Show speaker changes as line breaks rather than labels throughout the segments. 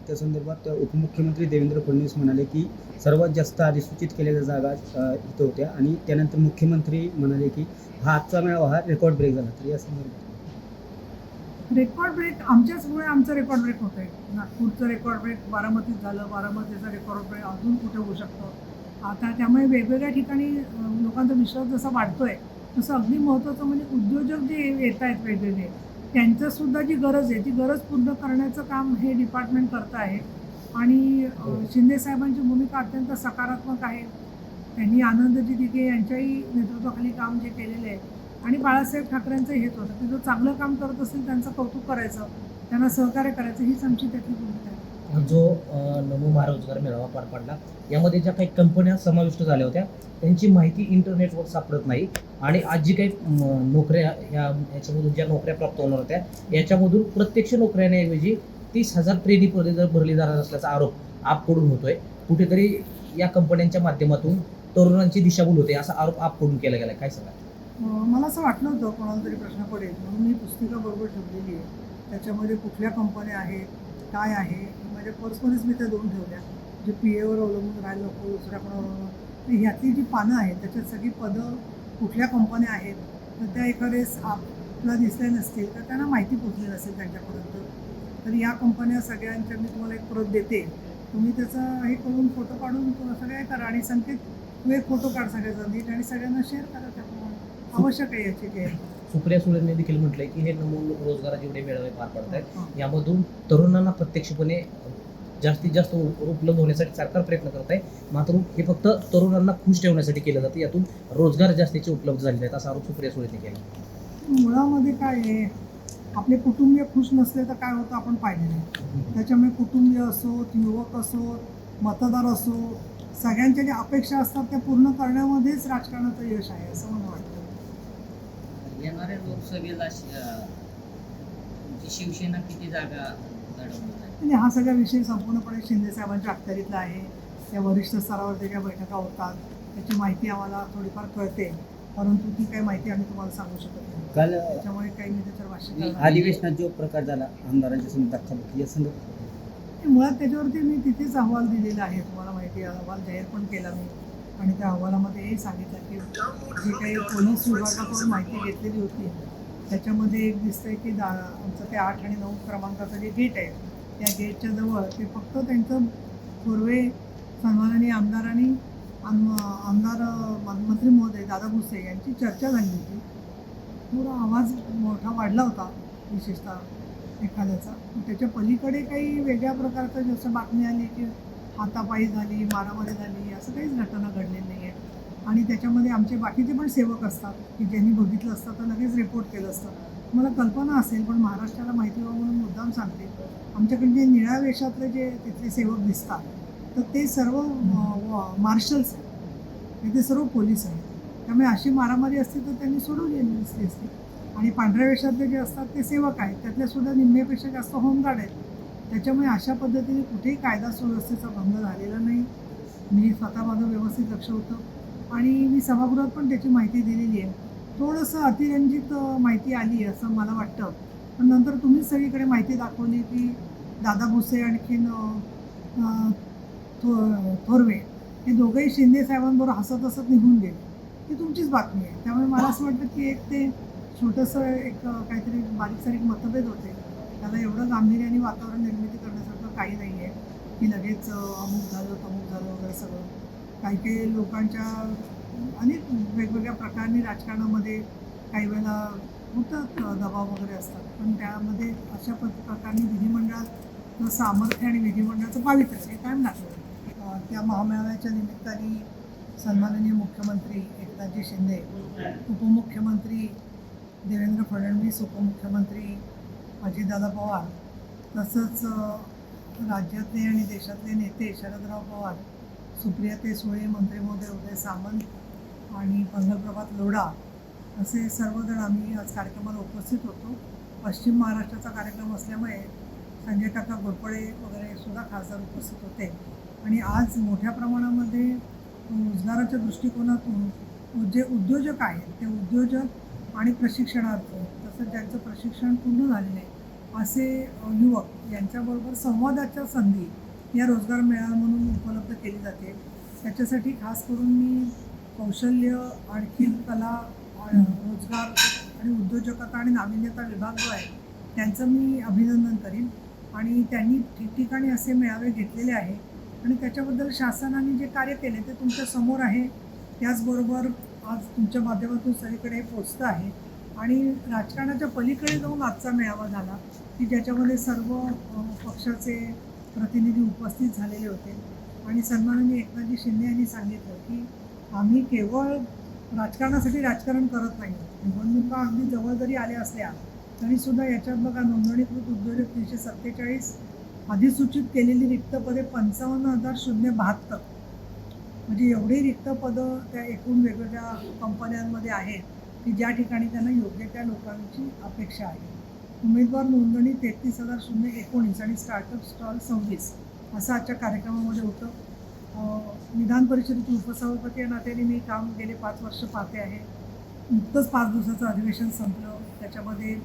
त्या संदर्भात उपमुख्यमंत्री देवेंद्र फडणवीस म्हणाले की सर्वात जास्त अधिसूचित केलेल्या जागा इथं होत्या आणि त्यानंतर मुख्यमंत्री म्हणाले की हा आजचा मेळावा हा रेकॉर्ड ब्रेक झाला. तर या संदर्भात
रेकॉर्ड ब्रेक आमच्याचमुळे आमचं रेकॉर्ड ब्रेक होतं आहे. नागपूरचं रेकॉर्ड ब्रेक बारामतीत झालं, बारामतीचा रेकॉर्ड ब्रेक अजून कुठे होऊ शकतो आता. त्यामुळे वेगवेगळ्या ठिकाणी लोकांचा विश्वास जसा वाढतो आहे तसं अगदी महत्त्वाचं म्हणजे उद्योजक जे येत आहेत वेगवेगळे त्यांचंसुद्धा जी गरज आहे ती गरज पूर्ण करण्याचं काम हे डिपार्टमेंट करतं आहे. आणि शिंदेसाहेबांची भूमिका अत्यंत सकारात्मक आहे. त्यांनी आनंदजी तिथे यांच्याही नेतृत्वाखाली काम जे केलेलं आहे आणि बाळासाहेब ठाकरेंचं हेच होतं की जो चांगलं काम करत असेल त्यांचं कौतुक करायचं, त्यांना सहकार्य करायचं, हीच आमची त्यातली भूमिका आहे.
जो नमो महारोजगार मेळावा पार पडला यामध्ये ज्या काही कंपन्या समाविष्ट झाल्या होत्या त्यांची माहिती इंटरनेटवर सापडत नाही आणि आज जी काही नोकऱ्या याच्यामधून ज्या नोकऱ्या प्राप्त होणार होत्या याच्यामधून प्रत्यक्ष नोकऱ्यांऐवजी 30,000 ट्रेनी पदे जर भरली जाणार असल्याचा आरोप आपकडून होतोय. कुठेतरी या कंपन्यांच्या माध्यमातून तरुणांची दिशाभूल होते असा आरोप आपकडून केला गेला. काय सांगा?
मला असं वाटलं होतं कोणाला तरी प्रश्न पडेल म्हणून मी पुस्तिका बरोबर ठेवलेली आहे. त्याच्यामध्ये कुठल्या कंपन्या आहेत, काय आहे, माझ्या पर्समध्येच मी त्या दोन ठेवल्या. जे PA वर अवलंबून राहायला नको, दुसऱ्या कोणावर अवलंबून. ह्यातली जी पानं आहेत त्याच्यात सगळी पदं कुठल्या कंपन्या आहेत तर त्या एखादेस आपला दिसल्या नसतील तर त्यांना माहिती पोचली नसेल त्यांच्यापर्यंत. तर या कंपन्या सगळ्यांच्या मी तुम्हाला एक प्रत देते, तुम्ही त्याचं हे करून फोटो काढून सगळं करा आणि संकेत तू एक फोटो काढ सगळ्याचा नीट आणि सगळ्यांना शेअर करा. त्याप्रमाणे आवश्यक आहे याची ते.
सुप्रिया सुळेंनी देखील म्हटलंय की हे नमो रोजगार जेवढे मेळावे पार पडत आहेत यामधून तरुणांना प्रत्यक्षपणे जास्तीत जास्त उपलब्ध होण्यासाठी सरकार प्रयत्न करत आहे. मात्र हे फक्त तरुणांना खुश ठेवण्यासाठी केलं जातं, यातून रोजगार जास्तीचे उपलब्ध झालेले आहेत असा आरोप सुप्रिया सुळेंनी केला.
मुळामध्ये काय आहे, आपले कुटुंबीय खुश नसले तर काय होतं आपण पाहिजे नाही. त्याच्यामुळे कुटुंबीय असोत, युवक असोत, मतदार असो, सगळ्यांच्या ज्या अपेक्षा असतात त्या पूर्ण करण्यामध्येच राजकारणाचं यश आहे असं मला वाटतं.
येणाऱ्या लोकसभेला शिवसेना किती जागा लढवणार आहे?
म्हणजे हा सगळा विषय संपूर्णपणे शिंदेसाहेबांच्या अखत्यारीतला आहे. त्या वरिष्ठ स्तरावर ज्या बैठका होतात त्याची माहिती आम्हाला थोडीफार कळते, परंतु ती काही माहिती आम्ही तुम्हाला सांगू शकत नाही.
काल
त्याच्यामुळे काही मी त्याच्यावर भाष्य करणार नाही.
अधिवेशनात जो प्रकार झाला आमदारांच्या समोर धक्काबुक्की या संदर्भात
मुळात त्याच्यावरती मी तिथेच अहवाल दिलेला आहे, तुम्हाला माहिती आहे. अहवाल जाहीर पण केला मी आणि त्या अहवालामध्ये हे सांगितलं की जी काही पोलीस विभागाकडून माहिती घेतलेली होती त्याच्यामध्ये एक दिसतंय की आमचं ते 8 आणि 9 क्रमांकाचं जे गेट आहे त्या गेटच्या जवळ ते फक्त त्यांचं पूर्वे सन्माननीय आमदारांनी आमदार मंत्री महोदय दादा भुसे यांची चर्चा झाली होती. थोडा आवाज मोठा वाढला होता विशेषतः एखाद्याचा. त्याच्या पलीकडे काही वेगळ्या प्रकारचं जसं बातमी आली की हातापायी झाली, मारामारी झाली, असं काहीच घटना घडलेली नाही आहे. आणि त्याच्यामध्ये आमचे बाकीचे पण सेवक असतात की ज्यांनी बघितलं असतं तर लगेच रिपोर्ट केलं असतं. मला कल्पना असेल पण महाराष्ट्राला माहिती व्हावं म्हणून मुद्दाम सांगते. आमच्याकडे जे निळ्या वेशातले जे तिथले सेवक दिसतात तर ते सर्व मार्शल्स आहेत, ते सर्व पोलीस आहेत. त्यामुळे अशी मारामारी असते तर त्यांनी सोडवली दिसली असते. आणि पांढऱ्या वेशातले जे असतात ते सेवक आहेत, त्यातल्यासुद्धा निम्म्यापेक्षा जास्त होमगार्ड आहेत. त्याच्यामुळे अशा पद्धतीने कुठेही कायदा सुव्यवस्थेचा भंग झालेला नाही. मी स्वतः माझं व्यवस्थित लक्ष होतं आणि मी सभागृहात पण त्याची माहिती दिलेली आहे. थोडंसं अतिरंजित माहिती आली असं मला वाटतं, पण नंतर तुम्हीच सगळीकडे माहिती दाखवली की दादा भुसे आणखीन थोरवे हे दोघंही शिंदेसाहेबांबरोबर हसत हसत निघून गेले. ही तुमचीच बातमी आहे. त्यामुळे मला असं वाटतं की एक ते छोटंसं एक काहीतरी बारीक सारीक मतभेद होते, त्याला एवढं गांभीर्याने वातावरण निर्मिती करण्यासारखं काही नाही आहे की लगेच अमुक झालं तमुक झालं वगैरे सगळं. काही काही लोकांच्या अनेक वेगवेगळ्या प्रकारनी राजकारणामध्ये काही वेळेला होतात दबाव वगैरे असतात, पण त्यामध्ये अशा प्रकारने विधिमंडळाचं सामर्थ्य आणि विधिमंडळाचं पावित्र्य हे कायम दाखवलं. त्या महामेळाव्याच्या निमित्ताने सन्माननीय मुख्यमंत्री एकनाथजी शिंदे, उपमुख्यमंत्री देवेंद्र फडणवीस, उपमुख्यमंत्री अजितदादा पवार, तसंच राज्यातले आणि देशातले नेते शरदराव पवार, सुप्रियाताई सुळे, मंत्री महोदय उदय सामंत आणि पंढरप्रभात लोढा असे सर्वजण आम्ही आज कार्यक्रमाला उपस्थित होतो. पश्चिम महाराष्ट्राचा कार्यक्रम असल्यामुळे संजय काका घोरपडे वगैरे सुद्धा खासदार उपस्थित होते. आणि आज मोठ्या प्रमाणामध्ये रोजगाराच्या दृष्टिकोनातून जे उद्योजक आहेत ते उद्योजक आणि प्रशिक्षणार्थी, तसंच ज्यांचं प्रशिक्षण पूर्ण झालेलं आहे असे युवक यांच्याबरोबर संवादाच्या संधी या रोजगार मेळावा म्हणून उपलब्ध केली जाते. त्याच्यासाठी खास करून मी कौशल्य, आणखी कला, रोजगार आणि उद्योजकता आणि नाविन्यता विभाग जो आहे त्यांचं मी अभिनंदन करीन. आणि त्यांनी ठिकठिकाणी असे मेळावे घेतलेले आहे आणि त्याच्याबद्दल शासनाने जे कार्य केले ते तुमच्या समोर आहे. त्याचबरोबर आज तुमच्या माध्यमातून सगळीकडे पोचतं आहे आणि राजकारणाच्या पलीकडे जाऊन आजचा मेळावा झाला की ज्याच्यामध्ये सर्व पक्षाचे प्रतिनिधी उपस्थित झालेले होते. आणि सन्माननीय एकनाथजी शिंदे यांनी सांगितलं की आम्ही केवळ राजकारणासाठी राजकारण करत नाही. निवडणुका अगदी जवळ जरी आल्या असल्या तरीसुद्धा याच्यात बघा, नोंदणीकृत उद्योजक 347 अधिसूचित केलेली रिक्त पदे 55,072, म्हणजे एवढी रिक्त पदं त्या एकूण वेगवेगळ्या कंपन्यांमध्ये आहेत की ज्या ठिकाणी त्यांना योग्य त्या लोकांची अपेक्षा आहे. उमेदवार नोंदणी 33,019 आणि स्टार्टअप स्टॉल 26 असं आजच्या कार्यक्रमामध्ये होतं. विधान परिषदेचे उपसभापती या नात्याने मी काम गेले 5 वर्ष पाहते आहे. नुकतंच 5 दिवसाचं अधिवेशन संपलं. त्याच्यामध्ये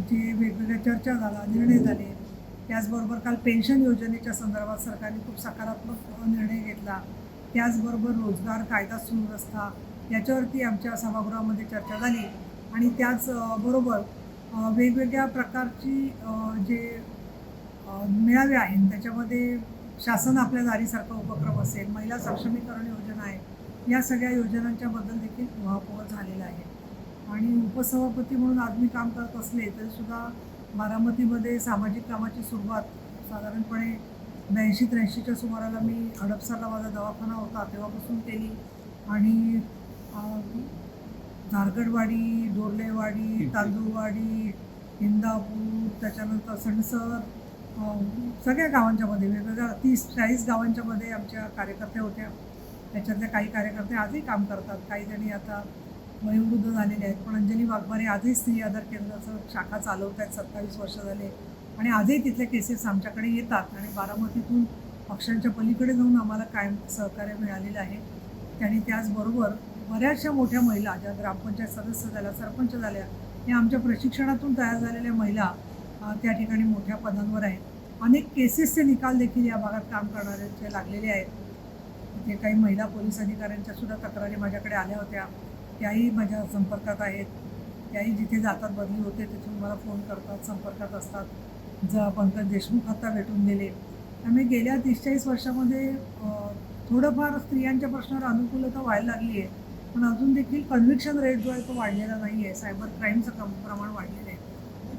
जे वेगवेगळ्या चर्चा झाला, निर्णय झाले. त्याचबरोबर काल पेन्शन योजनेच्या संदर्भात सरकारने खूप सकारात्मक निर्णय घेतला. त्याचबरोबर रोजगार, कायदा सुव्यवस्था याच्यावरती आमच्या सभागृहामध्ये चर्चा झाली. आणि त्याचबरोबर वेगवेगळ्या प्रकारची जे मेळावे आहेत त्याच्यामध्ये शासन आपल्या दारीसारखा उपक्रम असेल, महिला सक्षमीकरण योजना आहे, या सगळ्या योजनांच्या बद्दल देखील उहापोह झालेला आहे. आणि उपसभापती म्हणून आज मी काम करत असले तरीसुद्धा बारामतीमध्ये सामाजिक कामाची सुरुवात साधारणपणे 82-83च्या सुमाराला मी हडपसरला माझा दवाखाना होता तेव्हापासून केली. आणि झारगडवाडी, डोरलेवाडी, तांदूळवाडी, इंदापूर, त्याच्यानंतर सणसर, सगळ्या गावांच्यामध्ये वेगवेगळ्या 30-40 गावांच्यामध्ये आमच्या कार्यकर्त्या होत्या. त्याच्यातल्या काही कार्यकर्ते आजही काम करतात, काही जणी आता वयोवृद्ध झालेले आहेत. पण अंजली वाघमारे आजही स्त्री आधार केंद्राचं शाखा चालवत आहेत, 27 वर्ष झाले. आणि आजही तिथले केसेस आमच्याकडे येतात आणि बारामतीतून पक्षांच्या पलीकडे जाऊन आम्हाला कायम सहकार्य मिळालेलं आहे. त्यांनी त्याचबरोबर बऱ्याचशा मोठ्या महिला ज्या ग्रामपंचायत सदस्य झाल्या, सरपंच झाल्या, या आमच्या प्रशिक्षणातून तयार झालेल्या महिला त्या ठिकाणी मोठ्या पदांवर आहेत. अनेक केसेसचे निकाल देखील या भागात काम करणाऱ्यांचे लागलेले आहेत. जे काही महिला पोलीस अधिकाऱ्यांच्या सुद्धा तक्रारी माझ्याकडे आल्या होत्या त्याही माझ्या संपर्कात आहेत. त्याही जिथे जातात, बदली होते तिथून मला फोन करतात, संपर्कात असतात. पंकज देशमुख आता भेटून गेले. त्यामुळे गेल्या 30-40 वर्षामध्ये थोडंफार स्त्रियांच्या प्रश्नावर अनुकूलता व्हायला लागली आहे. पण अजून देखील कन्व्हिक्शन रेट जो आहे तो वाढलेला नाही आहे. सायबर क्राईमचं प्रमाण वाढलेलं आहे.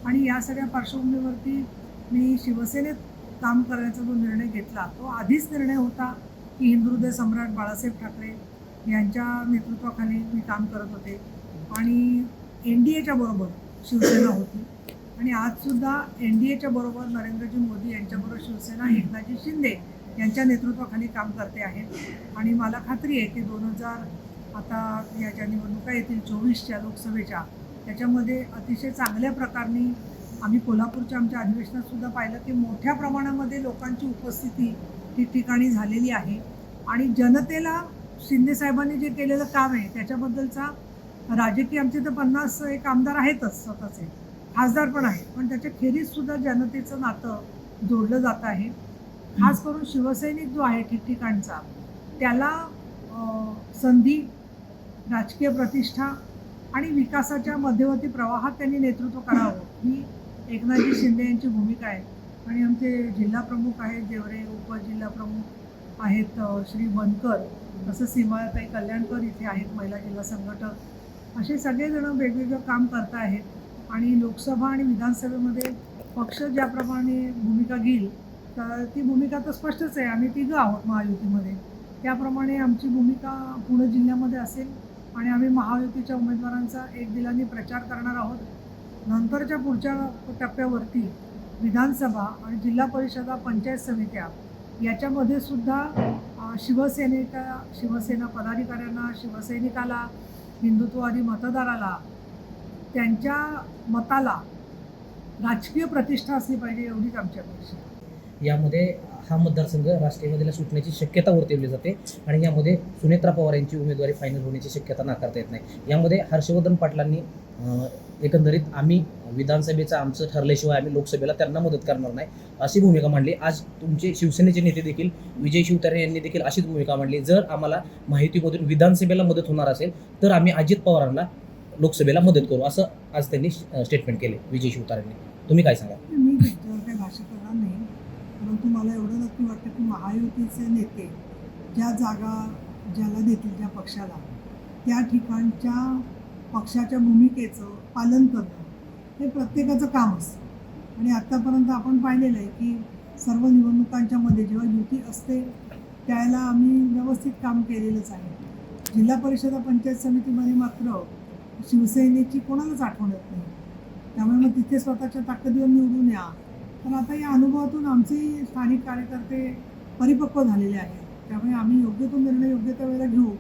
आणि या सगळ्या पार्श्वभूमीवरती मी शिवसेनेत काम करण्याचा जो निर्णय घेतला तो आधीच निर्णय होता की हिंदुहृदय सम्राट बाळासाहेब ठाकरे यांच्या नेतृत्वाखाली मी काम करत होते. आणि NDAच्या बरोबर शिवसेना होती. आणि आजसुद्धा NDAच्या बरोबर नरेंद्रजी मोदी यांच्याबरोबर शिवसेना एकनाथजी शिंदे यांच्या नेतृत्वाखाली काम करते आहे. आणि मला खात्री आहे की 2000 आता या ज्या निवडणुका येतील 24च्या लोकसभेच्या, त्याच्यामध्ये अतिशय चांगल्या प्रकारे आम्ही कोल्हापूरच्या आमच्या अधिवेशनातसुद्धा पाहिलं की मोठ्या प्रमाणामध्ये लोकांची उपस्थिती ठिकठिकाणी झालेली आहे. आणि जनतेला शिंदेसाहेबांनी जे केलेलं काम आहे त्याच्याबद्दलचा राजकीय आमचे तर 51 आमदार आहेतच स्वतःचे, खासदार पण आहेत, पण त्याच्या खेरीजसुद्धा जनतेचं नातं जोडलं जात आहे. खास करून शिवसैनिक जो आहे ठिकठिकाणचा त्याला संधी, राजकीय प्रतिष्ठा आणि विकासाच्या मध्यवर्ती प्रवाहात त्यांनी नेतृत्व करावं ही एकनाथजी शिंदे यांची भूमिका आहे. आणि आमचे जिल्हाप्रमुख आहेत देवरे, उपजिल्हाप्रमुख आहेत श्री बनकर, तसं सीमाताई कल्याणकर इथे आहेत, महिला जिल्हा संघटक. असे सगळेजणं वेगवेगळं काम करत आहेत. आणि लोकसभा आणि विधानसभेमध्ये पक्ष ज्याप्रमाणे भूमिका घेईल तर ती भूमिका तर स्पष्टच आहे. आम्ही तिघं आहोत महायुतीमध्ये, त्याप्रमाणे आमची भूमिका पुणे जिल्ह्यामध्ये असेल. आणि आम्ही महायुतीच्या उमेदवारांचा एक दिलाने प्रचार करणार आहोत. नंतरच्या पुढच्या टप्प्यावरती विधानसभा आणि जिल्हा परिषदा, पंचायत समित्या याच्यामध्ये सुद्धा शिवसेना पदाधिकाऱ्यांना, शिवसैनिकाला, हिंदुत्ववादी मतदाराला त्यांच्या मताला राजकीय प्रतिष्ठा असली पाहिजे एवढीच आमची अपेक्षा.
यामध्ये हा मतदारसंघ राष्ट्रवादीला सुटण्याची शक्यता वर्तवली जाते आणि यामध्ये सुनेत्रा पवार यांची उमेदवारी फायनल होण्याची शक्यता नाकारता येत नाही. यामध्ये हर्षवर्धन पाटलांनी एकंदरीत आम्ही विधानसभेचं आमचं ठरल्याशिवाय आम्ही लोकसभेला त्यांना मदत करणार नाही अशी भूमिका मांडली. आज तुमचे शिवसेनेचे नेते देखील विजय शिवतारे यांनी देखील अशीच भूमिका मांडली. जर आम्हाला महायुतीमधून विधानसभेला मदत होणार असेल तर आम्ही अजित पवारांना लोकसभेला मदत करू, असं आज त्यांनी स्टेटमेंट केले विजय शिवतारेंनी. तुम्ही काय सांगा?
मी त्याच्यावर काही भाष्य करणार नाही, परंतु मला एवढं नक्की वाटतं की महायुतीचे नेते ज्या जागा ज्याला देतील ज्या पक्षाला, त्या ठिकाणच्या पक्षाच्या भूमिकेचं पालन करणं हे प्रत्येकाचं काम असतं. आणि आत्तापर्यंत आपण पाहिलेलं आहे की सर्व निवडणुकांच्या मध्ये जेव्हा युती असते त्यावेळेला आम्ही व्यवस्थित काम केलेलंच आहे. जिल्हा परिषद पंचायत समितीमध्ये मात्र शिवसेनेची कोणालाच आठवण येत नाही, त्यामुळे मग तिथे स्वतःच्या ताकदीवर निवडून या. तर आता या अनुभवातून आमचेही स्थानिक कार्यकर्ते परिपक्व झालेले आहेत, त्यामुळे आम्ही योग्य तो निर्णय योग्य त्या वेळेला घेऊ.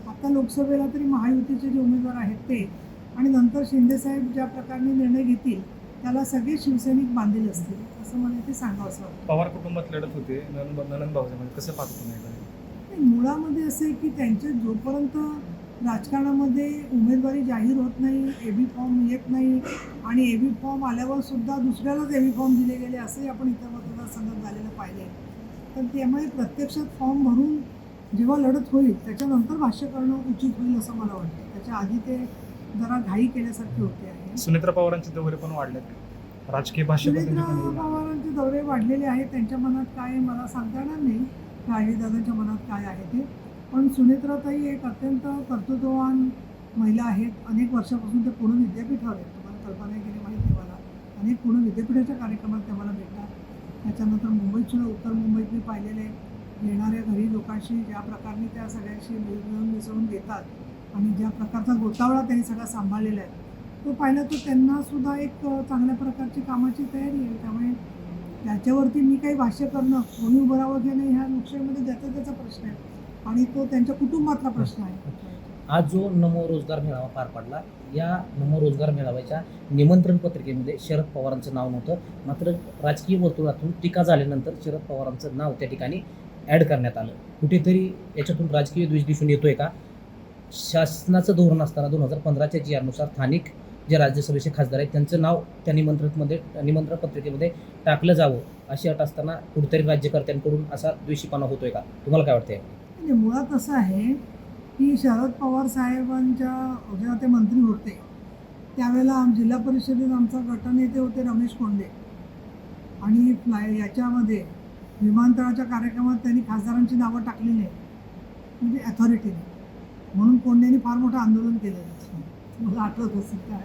आता लोकसभेला तरी महायुतीचे जे उमेदवार आहेत ते, आणि नंतर शिंदेसाहेब ज्या प्रकारे निर्णय घेतील त्याला सगळे शिवसैनिक बांधील असतील, असं मला ते सांगावं असं वाटतं.
पवार कुटुंबात लढत होते ननंद भाऊजामध्ये, कसं पाहतो तुम्ही?
नाही, मुळामध्ये असं आहे की त्यांचे जोपर्यंत राजकारणामध्ये उमेदवारी जाहीर होत नाही, एबी फॉर्म येत नाही, आणि एबी फॉर्म आल्यावर सुद्धा दुसऱ्यालाच एबी फॉर्म दिले गेले असंही आपण इतर मतदारसंघात झालेलं पाहिजे. तर त्यामुळे प्रत्यक्षात फॉर्म भरून जेव्हा लढत होईल त्याच्यानंतर भाष्य करणं उचित होईल असं मला वाटतं. त्याच्या आधी ते जरा घाई केल्यासारखे होते आहे.
सुनेत्रा पवारांचे दौरे पण वाढलेत, राजकीय भाषेबद्दल
सुनेत्रा पवारांचे दौरे वाढलेले आहेत, त्यांच्या मनात काय आहे मला सांगता येणार नाही, राजदादांच्या मनात काय आहे ते. पण सुनेत्राताई एक अत्यंत कर्तृत्ववान महिला आहेत. अनेक वर्षापासून ते पुणे विद्यापीठावर आहेत, तुम्हाला कल्पना केली माहीत नाही मला. अनेक पुणे विद्यापीठाच्या कार्यक्रमात ते मला भेटतात. त्याच्यानंतर मुंबईत सुद्धा, उत्तर मुंबईत मी पाहिलेले येणाऱ्या घरी लोकांशी ज्या प्रकारे त्या सगळ्यांशी मिळून मिसळून घेतात आणि ज्या प्रकारचा गोतावळा त्यांनी सगळा सांभाळलेला आहे तो पाहिला तर त्यांनासुद्धा एक चांगल्या प्रकारची कामाची तयारी आहे. त्यामुळे त्याच्यावरती मी काही भाष्य करणं, कोणी उभं राहावं की नाही ह्या लोकशाहीमध्ये त्याचा प्रश्न आहे आणि तो त्यांच्या कुटुंबातला प्रश्न आहे.
आज जो नमो रोजगार मेळावा पार पडला, या नमो रोजगार मेळाव्याच्या निमंत्रण पत्रिकेमध्ये शरद पवारांचं नाव नव्हतं. मात्र राजकीय वर्तुळातून टीका झाल्यानंतर शरद पवारांचं नाव त्या ठिकाणी ॲड करण्यात आलं. कुठेतरी याच्यातून राजकीय द्वेष दिसून येतोय का? शासनाचं धोरण असताना 2015च्या जी आरनुसार स्थानिक जे राज्यसभेचे खासदार आहेत त्यांचं नाव त्या निमंत्रण पत्रिकेमध्ये टाकलं जावं अशी अट असताना कुठेतरी राज्यकर्त्यांकडून असा द्वेषीपणा होतोय का? तुम्हाला काय वाटतंय?
म्हणजे मुळात असं आहे की शरद पवार साहेबांच्या जेव्हा ते मंत्री होते त्यावेळेला जिल्हा परिषदेत आमचा गटनेते होते रमेश कोंडे, आणि याच्यामध्ये विमानतळाच्या कार्यक्रमात त्यांनी खासदारांची नावं टाकली नाही, म्हणजे अथॉरिटीने, म्हणून कोंडेंनी फार मोठं आंदोलन केलेलं मला आठवत असेल काय.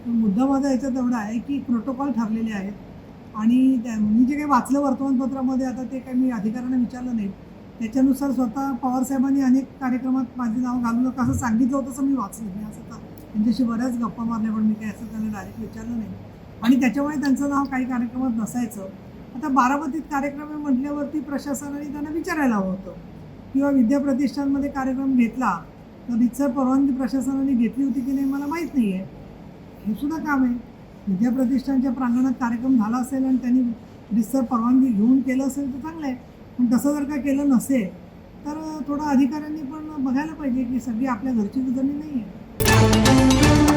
मुद्दा माझा याच्यात एवढा आहे की प्रोटोकॉल ठरलेले आहेत आणि मी जे काही वाचलं वर्तमानपत्रामध्ये, आता ते काही मी अधिकाऱ्यांना विचारलं नाही, त्याच्यानुसार स्वतः पवारसाहेबांनी अनेक कार्यक्रमात माझे नाव घालू नका असं सांगितलं होतं असं मी वाचलं. मी असं तर त्यांच्याशी बऱ्याच गप्पा मारल्या पण मी काही असं त्यांना डायरेक्ट विचारलं नाही आणि त्याच्यामुळे त्यांचं नाव काही कार्यक्रमात नसायचं. आता बारामतीत कार्यक्रम म्हटल्यावरती प्रशासनाने त्यांना विचारायला हवं होतं, किंवा विद्याप्रतिष्ठानमध्ये कार्यक्रम घेतला तर रितसर परवानगी प्रशासनाने घेतली होती की नाही मला माहीत नाही आहे. हे सुद्धा काम आहे. विद्याप्रतिष्ठानच्या प्रांगणात कार्यक्रम झाला असेल आणि त्यांनी रितसर परवानगी घेऊन केलं असेल तर चांगलं आहे, पण तसं जर का केलं नसेल तर थोडं अधिकाऱ्यांनी पण बघायला पाहिजे की सगळी आपल्या घरची गुजरणी नाही आहे.